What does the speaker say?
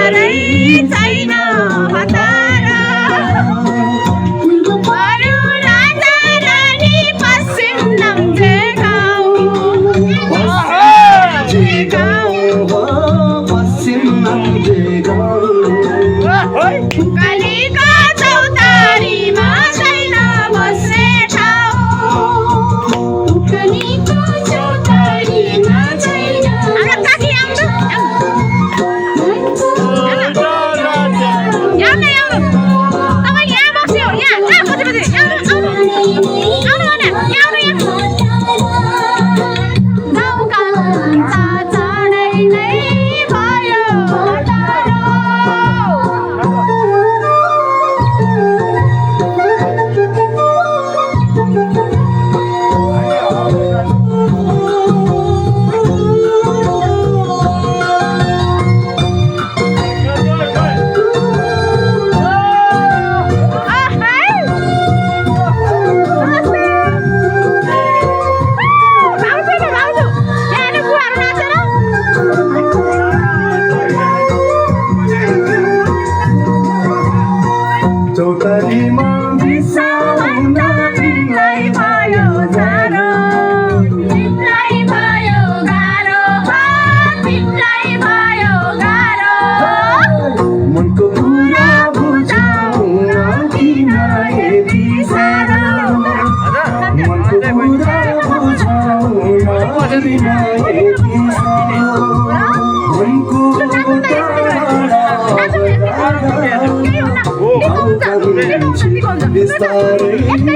सारै छैन हतार अरू राजा रानी पश्चिम नम्जे गाउँ कालीका चौतारीमा छैन बस्ने ठाउँ कालीका चौतारीमा छैन हाम्रो काकी आउँछ तपाईँ यहाँ बस्यो यहाँ कति बजे गाउँका चाँडै नै भयो चौतारीमा बिसाउँदा तिमीलाई भयो जाडो तिमीलाई भयो गाह्रो तिमीलाई भयो गाह्रो मनको कुरा बुझाउन किन यति साह्रो मनको कुरा बुझाउन किन यति साह्रो मनको बिस्तारै